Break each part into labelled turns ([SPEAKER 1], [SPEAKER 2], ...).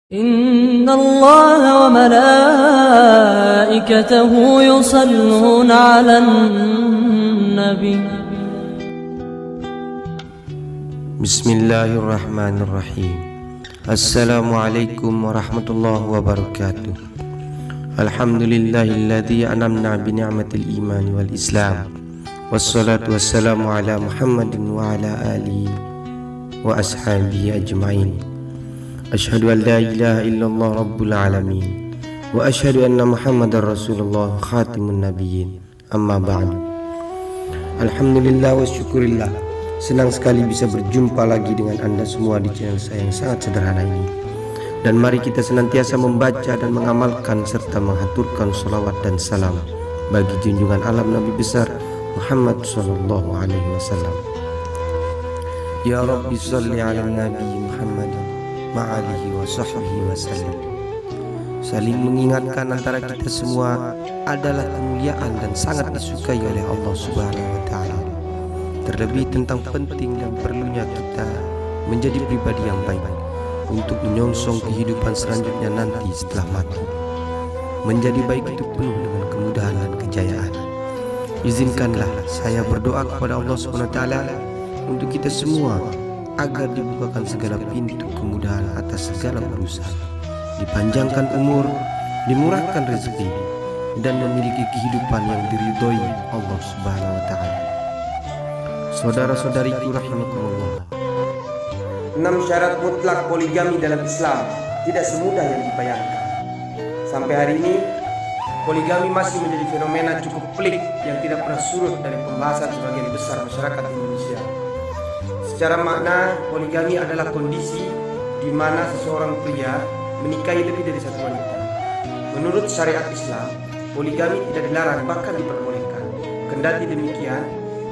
[SPEAKER 1] إن الله وملائكته يصلون على النبي.
[SPEAKER 2] Bismillahirrahmanirrahim. Assalamualaikum warahmatullahi wabarakatuh. Alhamdulillahilladzi an'amna bi ni'matil iman wal islam. Wassalatu wassalamu ala Muhammadin wa ala alihi wa ashabihi ajma'in. Asyhadu an la ilaha illallah rabbul alamin wa asyhadu anna Muhammadar Rasulullah khatimun nabiyyin. Amma ba'du. Alhamdulillah wa syukurillah. Senang sekali bisa berjumpa lagi dengan Anda semua di channel saya yang sangat sederhana ini. Dan mari kita senantiasa membaca dan mengamalkan serta menghaturkan salawat dan salam bagi junjungan alam Nabi besar Muhammad sallallahu alaihi wasallam. Ya Rabbi shalli ala Nabi Muhammad ma'alihi wa sahbihi wasallam. Saling mengingatkan antara kita semua adalah kemuliaan dan sangat disukai oleh Allah Subhanahu wa ta'ala. Terlebih tentang penting dan perlunya kita menjadi pribadi yang baik untuk menyongsong kehidupan selanjutnya nanti setelah mati. Menjadi baik itu penuh dengan kemudahan dan kejayaan. Izinkanlah saya berdoa kepada Allah Subhanahu wa ta'ala untuk kita semua agar dibukakan segala pintu kemudahan atas segala urusan, dipanjangkan umur, dimurahkan rezeki, dan memiliki kehidupan yang diridhoi Allah Subhanahu wa ta'ala. Saudara-saudariku rahimakumullah, 6 syarat mutlak poligami dalam Islam tidak semudah yang dibayangkan. Sampai hari ini poligami masih menjadi fenomena cukup pelik yang tidak pernah surut dari pembahasan sebagian besar masyarakat Indonesia. Secara makna, poligami adalah kondisi di mana seseorang pria menikahi lebih dari satu wanita. Menurut syariat Islam, poligami tidak dilarang, bahkan diperbolehkan. Kendati demikian,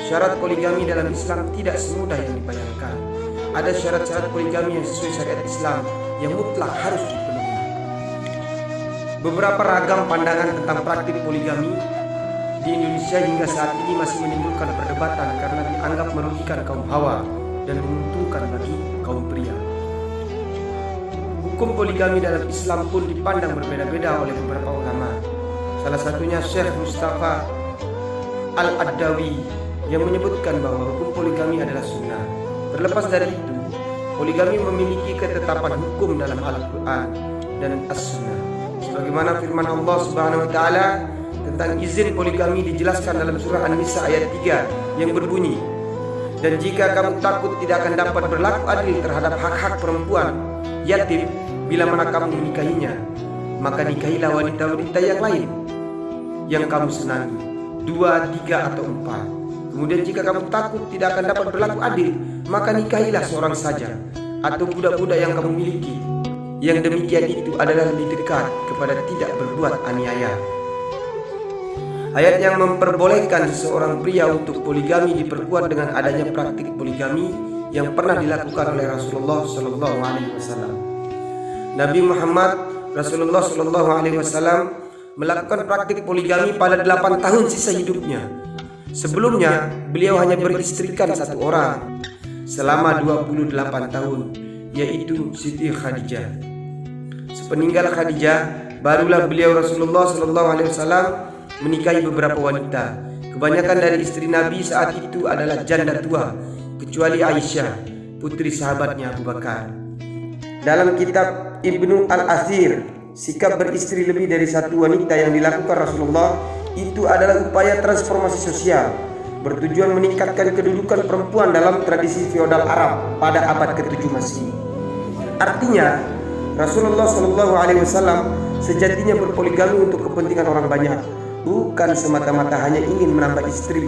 [SPEAKER 2] syarat poligami dalam Islam tidak semudah yang dibayangkan. Ada syarat-syarat poligami yang sesuai syariat Islam yang mutlak harus dipenuhi. Beberapa ragam pandangan tentang praktik poligami di Indonesia hingga saat ini masih menimbulkan perdebatan karena dianggap merugikan kaum hawa dan menguntungkan bagi kaum pria. Hukum poligami dalam Islam pun dipandang berbeda-beda oleh beberapa ulama. Salah satunya Syekh Mustafa Al-Addawi yang menyebutkan bahwa hukum poligami adalah sunnah. Terlepas dari itu, poligami memiliki ketetapan hukum dalam Al-Quran dan As-Sunnah. Sebagaimana firman Allah Subhanahu wa ta'ala tentang izin poligami dijelaskan dalam surah An-Nisa ayat 3 yang berbunyi, dan jika kamu takut tidak akan dapat berlaku adil terhadap hak-hak perempuan yatim bila mana kamu menikahinya, maka nikahilah wanita-wanita yang lain yang kamu senangi, 2, 3 atau 4. Kemudian jika kamu takut tidak akan dapat berlaku adil, maka nikahilah seorang saja atau budak-budak yang kamu miliki. Yang demikian itu adalah lebih dekat kepada tidak berbuat aniaya. Ayat yang memperbolehkan seseorang pria untuk poligami diperkuat dengan adanya praktik poligami yang pernah dilakukan oleh Rasulullah Sallallahu Alaihi Wasallam. Nabi Muhammad Rasulullah Sallallahu Alaihi Wasallam melakukan praktik poligami pada 8 tahun sisa hidupnya. Sebelumnya beliau hanya beristrikan 1 orang selama 28 tahun, yaitu Siti Khadijah. Sepeninggal Khadijah, barulah beliau Rasulullah Sallallahu Alaihi Wasallam menikahi beberapa wanita. Kebanyakan dari istri Nabi saat itu adalah janda tua, kecuali Aisyah, putri sahabatnya Abu Bakar. Dalam kitab Ibnu Al-Athir, sikap beristri lebih dari 1 wanita yang dilakukan Rasulullah itu adalah upaya transformasi sosial, bertujuan meningkatkan kedudukan perempuan dalam tradisi feodal Arab pada abad ke-7 Masehi. Artinya, Rasulullah SAW sejatinya berpoligami untuk kepentingan orang banyak, bukan semata-mata hanya ingin menambah istri.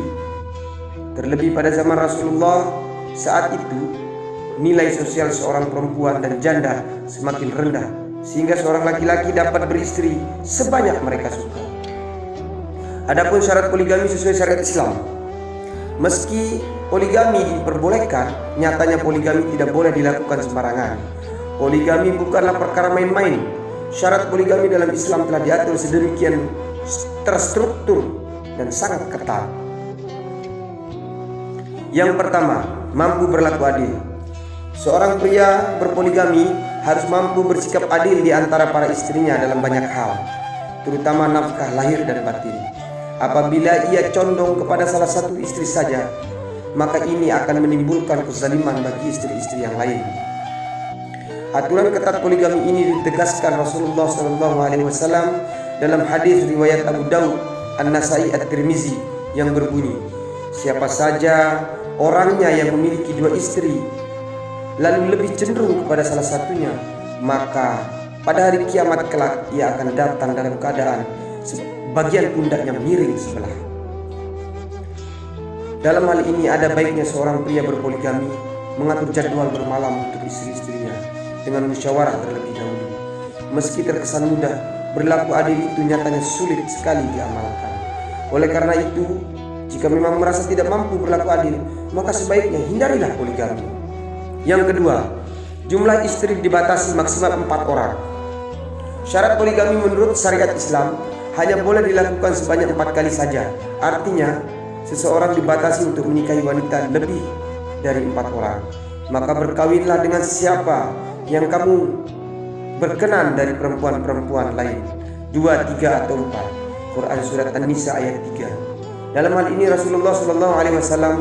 [SPEAKER 2] Terlebih pada zaman Rasulullah saat itu, nilai sosial seorang perempuan dan janda semakin rendah, sehingga seorang laki-laki dapat beristri sebanyak mereka suka. Adapun syarat poligami sesuai syariat Islam, meski poligami diperbolehkan, nyatanya poligami tidak boleh dilakukan sembarangan. Poligami bukanlah perkara main-main. Syarat poligami dalam Islam telah diatur sedemikian terstruktur dan sangat ketat. Yang pertama, mampu berlaku adil. Seorang pria berpoligami harus mampu bersikap adil di antara para istrinya dalam banyak hal, terutama nafkah lahir dan batin. Apabila ia condong kepada salah satu istri saja, maka ini akan menimbulkan kezaliman bagi istri-istri yang lain. Aturan ketat poligami ini ditegaskan Rasulullah SAW dalam hadis riwayat Abu Daud, An-Nasai, At-Tirmizi yang berbunyi, siapa saja orangnya yang memiliki 2 istri lalu lebih cenderung kepada salah satunya, maka pada hari kiamat kelak ia akan datang dalam keadaan bagian pundaknya miring sebelah. Dalam hal ini ada baiknya seorang pria berpoligami mengatur jadwal bermalam untuk istri-istrinya dengan musyawarah terlebih dahulu. Meski terkesan mudah, berlaku adil itu nyatanya sulit sekali diamalkan. Oleh karena itu, jika memang merasa tidak mampu berlaku adil, maka sebaiknya hindarilah poligami. Yang kedua, jumlah istri dibatasi maksimal 4 orang. Syarat poligami menurut syariat Islam hanya boleh dilakukan sebanyak 4 kali saja. Artinya, seseorang dibatasi untuk menikahi wanita lebih dari 4 orang. Maka berkawinlah dengan siapa yang kamu berkenan dari perempuan-perempuan lain, 2, 3 atau 4. Quran Surat An-Nisa ayat 3. Dalam hal ini Rasulullah SAW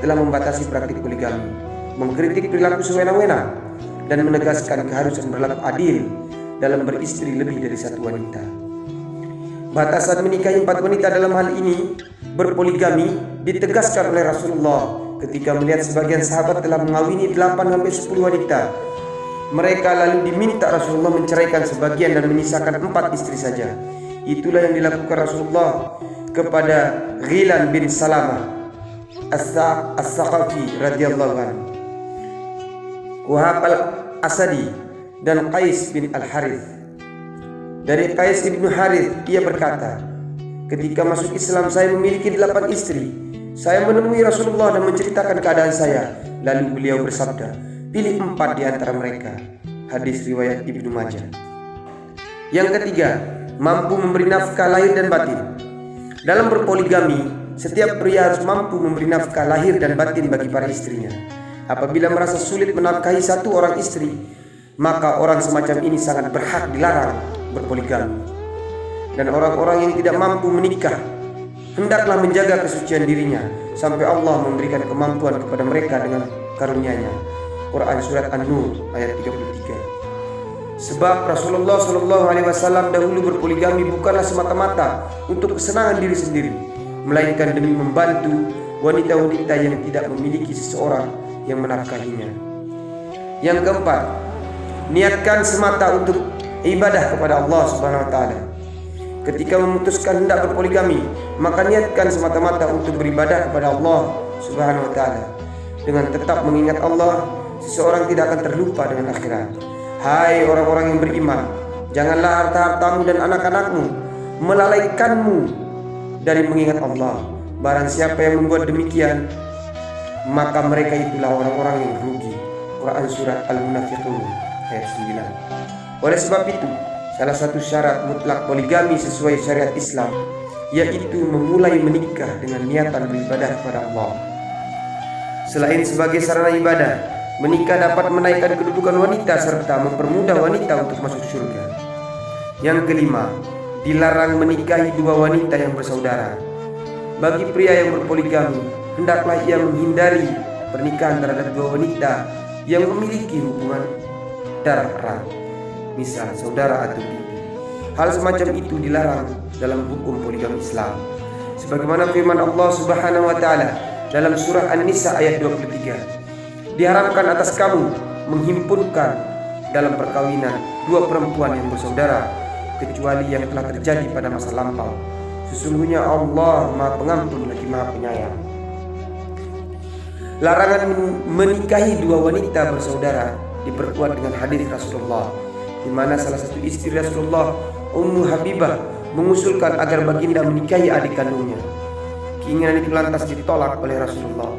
[SPEAKER 2] telah membatasi praktik poligami, mengkritik perilaku sewenang-wenang, dan menegaskan keharusan berlaku adil dalam beristri lebih dari 1 wanita. Batasan menikahi 4 wanita dalam hal ini berpoligami ditegaskan oleh Rasulullah ketika melihat sebagian sahabat telah mengawini 8-10 wanita. Mereka lalu diminta Rasulullah menceraikan sebagian dan menyisakan 4 istri saja. Itulah yang dilakukan Rasulullah kepada Ghilan bin Salamah As-Saqafi radhiyallahu anhu, Wahab al-Asadi, dan Qais bin al-Harith. Dari Qais bin Harith, ia berkata, ketika masuk Islam saya memiliki 8 istri. Saya menemui Rasulullah dan menceritakan keadaan saya. Lalu beliau bersabda, pilih 4 di antara mereka. Hadis riwayat Ibnu Majah. Yang ketiga, mampu memberi nafkah lahir dan batin. Dalam berpoligami, setiap pria harus mampu memberi nafkah lahir dan batin bagi para istrinya. Apabila merasa sulit menafkahi 1 orang istri, maka orang semacam ini sangat berhak dilarang berpoligami. Dan orang-orang yang tidak mampu menikah hendaklah menjaga kesucian dirinya sampai Allah memberikan kemampuan kepada mereka dengan karunia-Nya. Quran Surat An-Nur ayat 33. Sebab Rasulullah SAW dahulu berpoligami bukanlah semata-mata untuk kesenangan diri sendiri, melainkan demi membantu wanita-wanita yang tidak memiliki seseorang yang menafkahinya. Yang keempat, niatkan semata untuk ibadah kepada Allah Subhanahu wa taala. Ketika memutuskan hendak berpoligami, maka niatkan semata-mata untuk beribadah kepada Allah Subhanahu wa taala. Dengan tetap mengingat Allah, seseorang tidak akan terlupa dengan akhirat. Hai orang-orang yang beriman, janganlah harta-hartamu dan anak-anakmu melalaikanmu dari mengingat Allah. Barang siapa yang membuat demikian, maka mereka itulah orang-orang yang rugi. Quran Surat Al-Munafiqun ayat 9. Oleh sebab itu, salah satu syarat mutlak poligami sesuai syariat Islam yaitu memulai menikah dengan niatan beribadah kepada Allah. Selain sebagai sarana ibadah, menikah dapat menaikkan kedudukan wanita serta mempermudah wanita untuk masuk surga. Yang kelima, dilarang menikahi 2 wanita yang bersaudara. Bagi pria yang berpoligami, hendaklah ia menghindari pernikahan terhadap 2 wanita yang memiliki hubungan darah erat, misal saudara atau bibi. Hal semacam itu dilarang dalam hukum poligami Islam. Sebagaimana firman Allah Subhanahu wa taala dalam surah An-Nisa ayat 23. Diharamkan atas kamu menghimpunkan dalam perkawinan 2 perempuan yang bersaudara, kecuali yang telah terjadi pada masa lampau. Sesungguhnya Allah Maha Pengampun lagi Maha Penyayang. Larangan menikahi 2 wanita bersaudara diperkuat dengan hadis Rasulullah, di mana salah satu istri Rasulullah, Ummu Habibah, mengusulkan agar baginda menikahi adik kandungnya. Keinginan itu lantas ditolak oleh Rasulullah.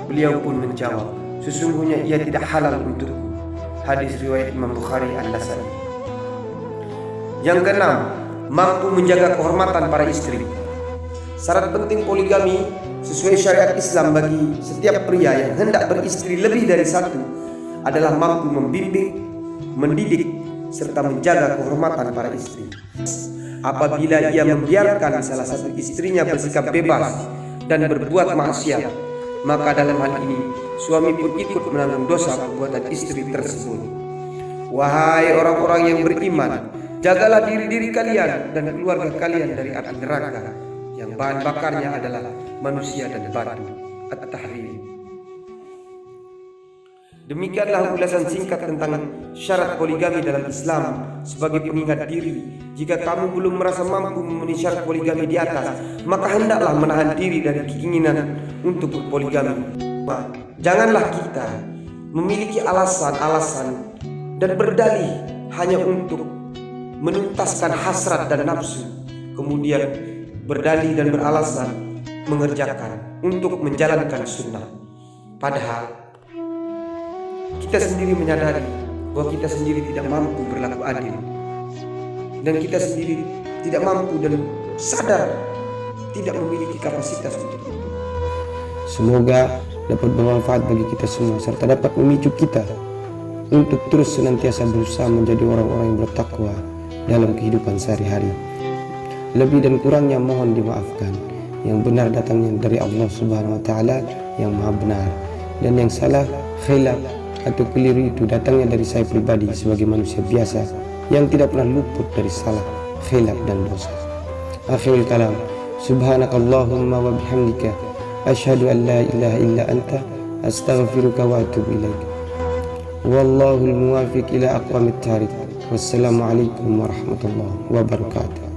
[SPEAKER 2] Beliau pun menjawab, sesungguhnya ia tidak halal untukku. Hadis riwayat Imam Bukhari An-Nasai. Yang keenam, mampu menjaga kehormatan para istri. Syarat penting poligami sesuai syariat Islam bagi setiap pria yang hendak beristri lebih dari 1 adalah mampu membimbing, mendidik, serta menjaga kehormatan para istri. Apabila ia membiarkan salah satu istrinya bersikap bebas dan berbuat maksiat, maka dalam hal ini suami pun ikut menanggung dosa perbuatan istri tersebut. Wahai orang-orang yang beriman, jagalah diri-diri kalian dan keluarga kalian dari api neraka yang bahan bakarnya adalah manusia dan batu. At-Tahrim. Demikianlah ulasan singkat tentang syarat poligami dalam Islam sebagai pengingat diri. Jika kamu belum merasa mampu memenuhi syarat poligami di atas, maka hendaklah menahan diri dari keinginan untuk berpoligami. Janganlah kita memiliki alasan-alasan dan berdalih hanya untuk menuntaskan hasrat dan nafsu, kemudian berdalih dan beralasan mengerjakan untuk menjalankan sunnah. Padahal kita sendiri menyadari bahwa kita sendiri tidak mampu berlaku adil, dan kita sendiri tidak mampu dan sadar tidak memiliki kapasitas untuk itu. Semoga dapat bermanfaat bagi kita semua serta dapat memicu kita untuk terus senantiasa berusaha menjadi orang-orang yang bertakwa dalam kehidupan sehari-hari. Lebih dan kurangnya mohon dimaafkan. Yang benar datangnya dari Allah Subhanahu wa taala yang Maha benar, dan yang salah, khilaf atau keliru itu datangnya dari saya pribadi sebagai manusia biasa yang tidak pernah luput dari salah, khilaf dan dosa. Akhirul kalam, subhanakallahumma wa bihamdika asyhadu an la ilaha illa anta astaghfiruka wa atubu ilaik. Wallahul muwafiq ila aqwamit thariq. Wassalamualaikum warahmatullahi wabarakatuh.